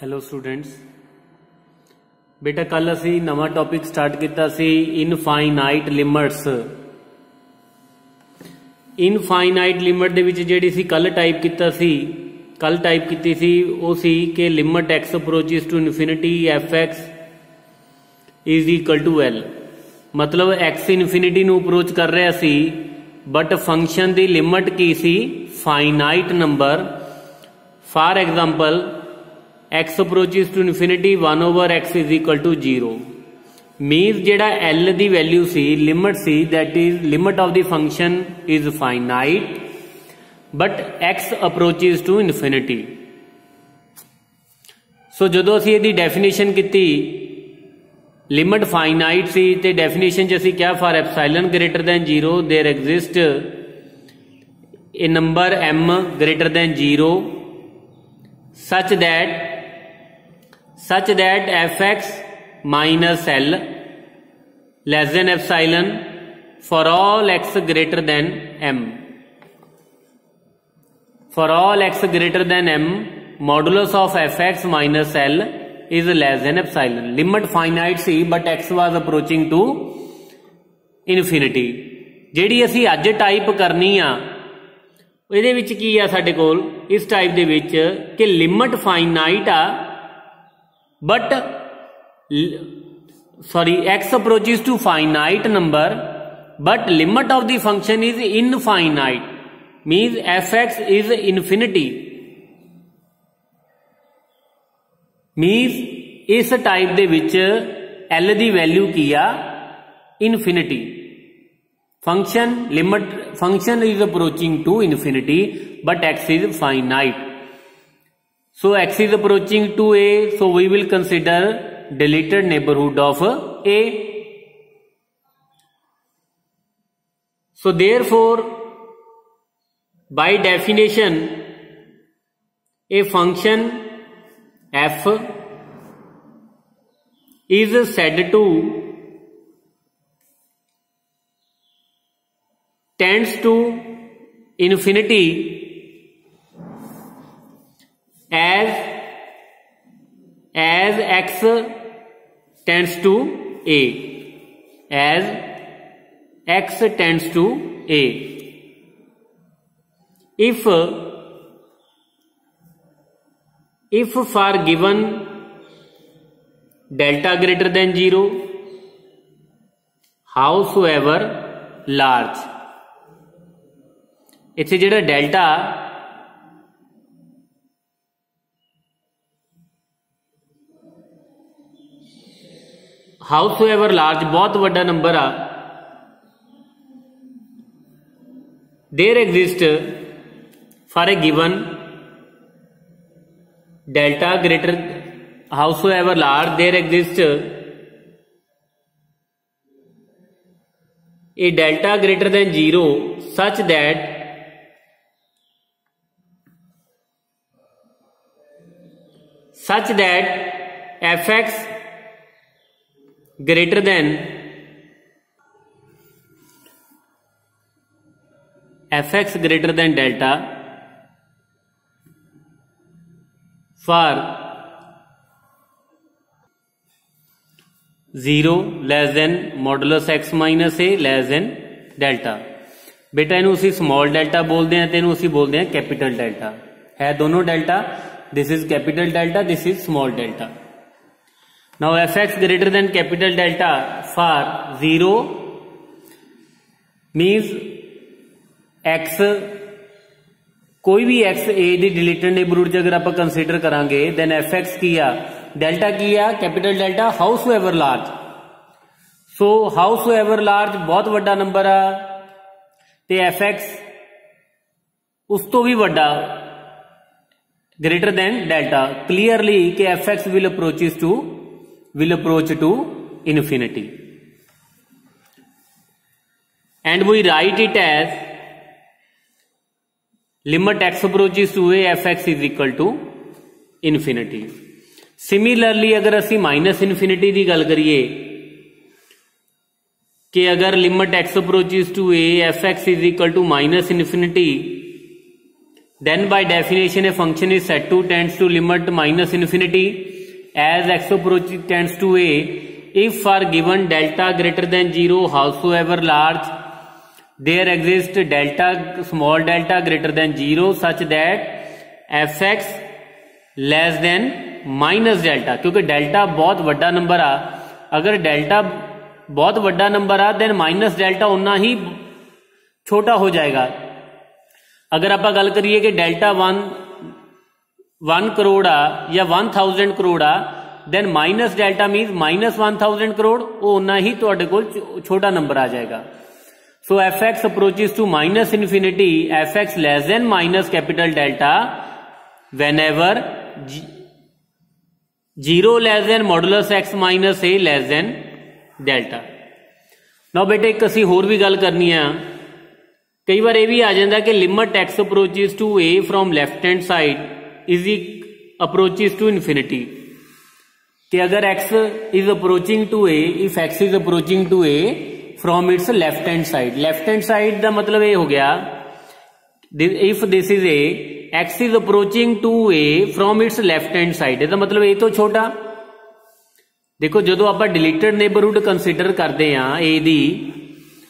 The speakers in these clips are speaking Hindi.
हेलो स्टूडेंट्स, बेटा कल असी नवा टॉपिक स्टार्ट किया सी इनफाइनाइट लिमिट्स। इनफाइनाइट लिमिट दे विच जिहड़ी सी कल टाइप कीती सी वो सी कि limit x approaches to infinity f x is equal to L. मतलब एक्स इनफिनिटी नू अप्रोच कर रहा सी बट फंक्शन दी लिमिट की सी finite number. For example x approaches to infinity 1 over x is equal to 0 means जेड़ा l दी वैल्यू सी लिमिट सी that is limit of the function is finite but x approaches to infinity। So जदों असी इहदी डेफिनेशन की लिमिट फाइनाइट सी ते डेफिनेशन च असी क्या for epsilon greater than 0 there exist a number m greater than 0 such that fx minus l less than epsilon for all x greater than m। For all x greater than m modulus of fx minus l is less than epsilon। limit finite सी but x was approaching to infinity। ਜਿਹੜੀ ਅਸੀਂ ਅੱਜ टाइप करनी आ ਇਹਦੇ ਵਿੱਚ ਕੀ ਆ ਸਾਡੇ ਕੋਲ इस टाइप ਦੇ ਵਿੱਚ कि लिमिट फाइनाइट आ but sorry x approaches to finite number but limit of the function is infinite means fx is infinity means इस टाइप दे विच l दी वैल्यू की आ infinity। function limit function is approaching to infinity but x is finite। So x is approaching to a, so we will consider deleted neighborhood of a। So therefore by definition a function f is said to tends to infinity as x tends to a, as x tends to a। if for given delta greater than 0 howsoever large, इत्थे जिहड़ा डेल्टा हाउसएवर लार्ज बहुत वड्डा नंबर आ there exist for a given delta greater however large there exist a delta greater than 0 such that fx greater than delta for 0 less than modulus x minus a less than delta। बेटा इनू असी स्मॉल डेल्टा बोलते हैं तो इनू असी बोलते हैं कैपिटल डेल्टा। है दोनों delta, this is capital delta, this is small delta। now fx greater than capital delta for 0 means x कोई भी x a the deleted neighbourhood अगर आप कंसीडर करांगे then fx की आ डेल्टा की आ कैपिटल डेल्टा हाउसएवर लार्ज। सो हाउसएवर लार्ज बहुत वड्डा नंबर आ ते fx उस तो भी वड्डा greater than delta, clearly कि fx will approach to infinity and we write it as limit x approaches to a fx is equal to infinity। Similarly अगर असी माइनस इन्फिनिटी की गल करिए कि अगर limit x approaches to a fx is equal to minus infinity then by definition a function is set to tends to limit minus infinity as x approaches tends to a if for given delta greater than 0 howsoever large there exists delta small delta greater than 0 such that fx less than minus delta, क्योंकि डेल्टा बहुत वड्डा नंबर आ, अगर डेल्टा बहुत वड्डा नंबर आ देन माइनस डेल्टा उतना ही छोटा हो जाएगा। अगर आप गल करिए कि डेल्टा 1 करोड़ आ या 1000 करोड़ आ then minus delta means minus 1000 crore, वो उतना ही तुहाडे कोल छोटा नंबर आ जाएगा। So f x approaches to minus infinity f x less than minus capital delta whenever 0 less than modulus x minus a less than delta. Now बेटे एक असी होर भी गल करनी है, कई बार ये भी आ जाता है कि limit x approaches to a from left hand side is approaches to infinity, कि अगर x is approaching to a, if x is approaching to a from its left hand side, left hand side का मतलब ये हो गया if this is a x is approaching to a from its left hand side, इसका मतलब ए तो छोटा। देखो जो आप डिलीटेड नेबरहुड कंसिडर करते हैं ए दी,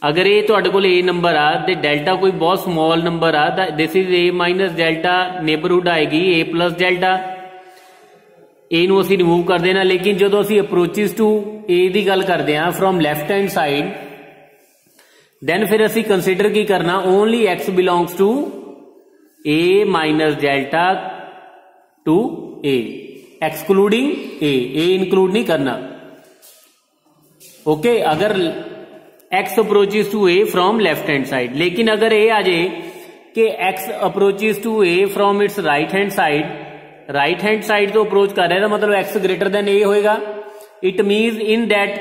अगर ये तुहाडे कोल ए नंबर आ ते डेल्टा कोई बहुत स्मॉल नंबर आ, this is a minus delta, neighbourhood आएगी ए प्लस डेल्टा, ए नूं असीं रिमूव कर देना। लेकिन जो असीं अप्रोचेस टू ए दी गल करते हैं from left hand side, then फिर असीं कंसिडर की करना only x belongs to a minus delta to a, excluding a include नहीं करना। ओके, अगर x approaches to a from left hand side, लेकिन अगर ए आ जाए कि x approaches to a from its right hand side, right hand side तो अप्रोच कर रहा है मतलब x ग्रेटर देन ए होएगा। It means in that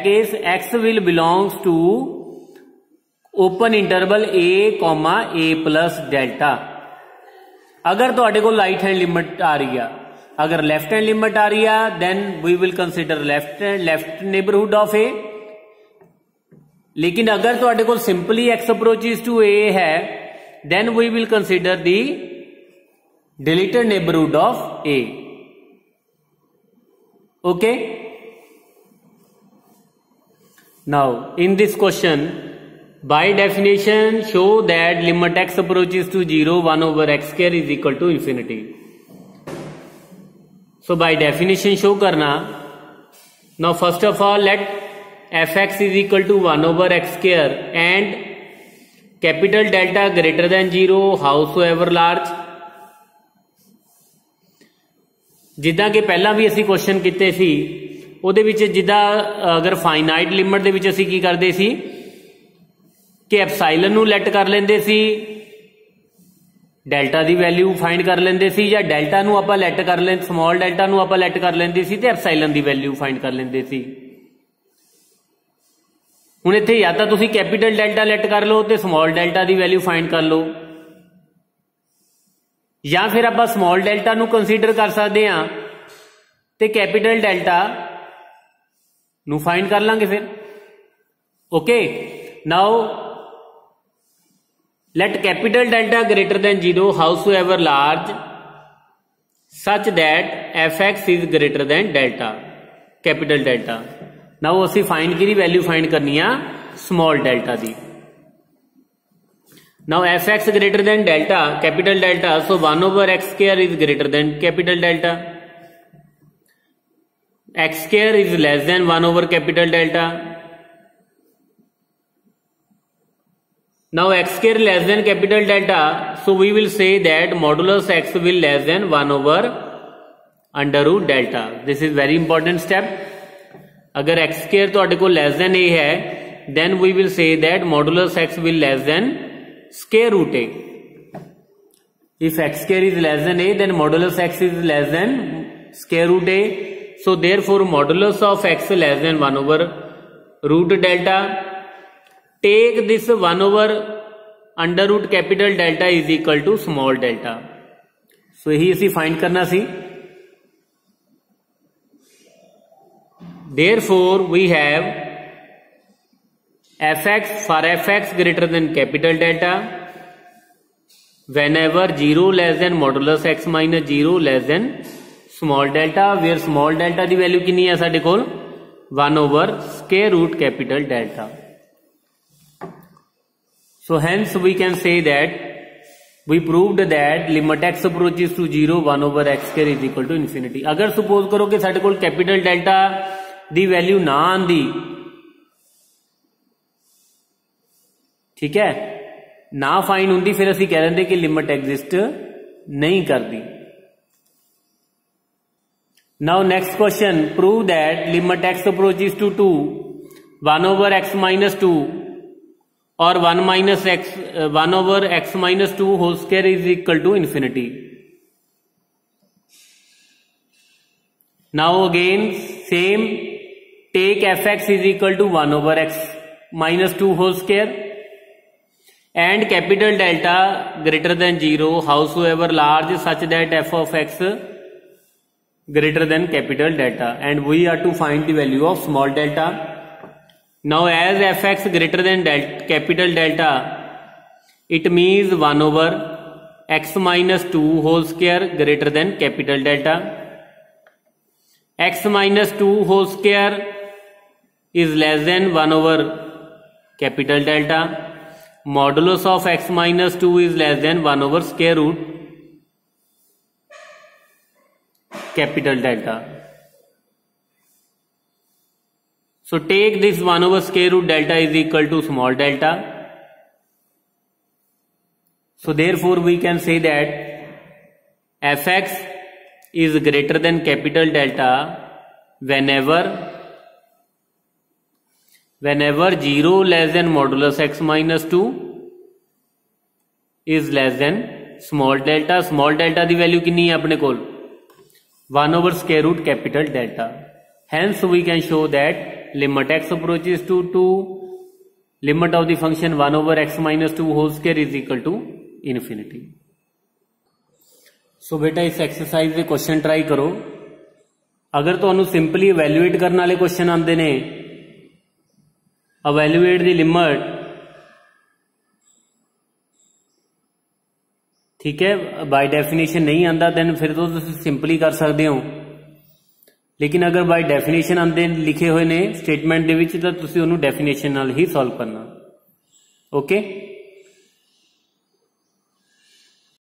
case x will belongs to open interval a comma a plus delta. अगर तुहाडे कोल राइट हैंड लिमिट आ रही है, अगर लेफ्ट हैंड लिमिट आ रही है then we will consider left neighbourhood of a. लेकिन अगर तुहाडे कोल simply x approaches to a है then we will consider the deleted neighbourhood of a. Okay, now in this question by definition show that limit x approaches to 0 1 over x square is equal to infinity. So by definition show करना, now first of all let fx is equal to 1 over x square and capital delta greater than 0 howsoever large। जिदा कि पहला भी असी क्वेश्चन किते सी ਉਹਦੇ ਵਿੱਚ जिदा अगर फाइनाइट लिमिट ਦੇ ਵਿੱਚ ਅਸੀਂ ਕੀ ਕਰਦੇ ਸੀ कि एप्साइलन नू लैट कर लेंदे सी, डेल्टा दी वैल्यू फाइंड कर लेंदे सी, या डेल्टा नू आपां लैट कर लें स्मॉल डेल्टा नू आपां लैट कर लेंदे सी ते एप्साइलन दी वैल्यू फाइंड कर लेंदे सी। हुण इत्थे या तां तुसीं कैपिटल डेल्टा लैट कर लो ते स्मॉल डेल्टा दी वैल्यू फाइंड कर लो, या फिर आपां स्मॉल डेल्टा नू कंसीडर कर सकदे हां ते कैपिटल डेल्टा नू फाइंड कर लांगे फिर। Okay, now let capital delta greater than 0 howsoever large such that fx is greater than delta, capital delta। now ਅਸੀਂ find की वैल्यू फाइंड करनी है small delta the. now fx greater than delta, capital delta, so 1 over x square is greater than capital delta, x square is less than 1 over capital delta। Now x square less than capital delta, so we will say that modulus x will less than 1 over under root delta। This is very important step। अगर x square तो को less than a है then we will say that modulus x will less than square root a। If x square is less than a then modulus x is less than square root a। So therefore modulus of x less than 1 over root delta। Take this 1 over under root capital delta is equal to small delta। so यही असी फाइंड करना सी। therefore we have fx for fx greater than capital delta whenever 0 less than modulus x minus 0 less than small delta, where small delta की वैल्यू कितनी है साडे कोल 1 over square root capital delta. So hence we can say that we proved that limit x approaches to 0 1 over x square is equal to infinity. अगर suppose करो कि साडे कोल कैपिटल डेल्टा दी वैल्यू ना आंदी, ठीक है, ना फाइंड होंदी, फिर असी कह देंगे कि लिमिट एग्जिस्ट नहीं करती. Now next question, prove that limit x approaches to 2 1 over x minus 2 और 1 over x minus 2 whole square is equal to infinity. Now again same, take fx is equal to 1 over x minus 2 whole square and capital delta greater than 0 howsoever large such that f of x greater than capital delta, and we are to find the value of small delta. Now as fx greater than capital delta, it means 1 over x minus 2 whole square greater than capital delta. X minus 2 whole square is less than 1 over capital delta. Modulus of x minus 2 is less than 1 over square root capital delta. So take this 1 over square root delta is equal to small delta. So therefore we can say that fx is greater than capital delta whenever 0 less than modulus x minus 2 is less than small delta. Small delta the value कितनी है अपने कोल 1 over square root capital delta. Hence we can show that limit x approaches to 2, limit of the function 1 over x minus 2 whole square is equal to infinity. So बेटा इस एक्सरसाइज के क्वेश्चन ट्राई करो. अगर तुहानू सिंपली इवैल्यूएट करने वाले क्वेश्चन आते ने, इवैल्यूएट दी लिमिट, ठीक है, बाय डेफिनेशन नहीं आता दैन फिर तो तुम सिंपली कर सकते हो. लेकिन अगर बाय डेफिनेशन आते लिखे हुए ने स्टेटमेंट दे विच, तां तुसीं उहनूं डेफिनेशन नाल ही सॉल्व करना. ओके.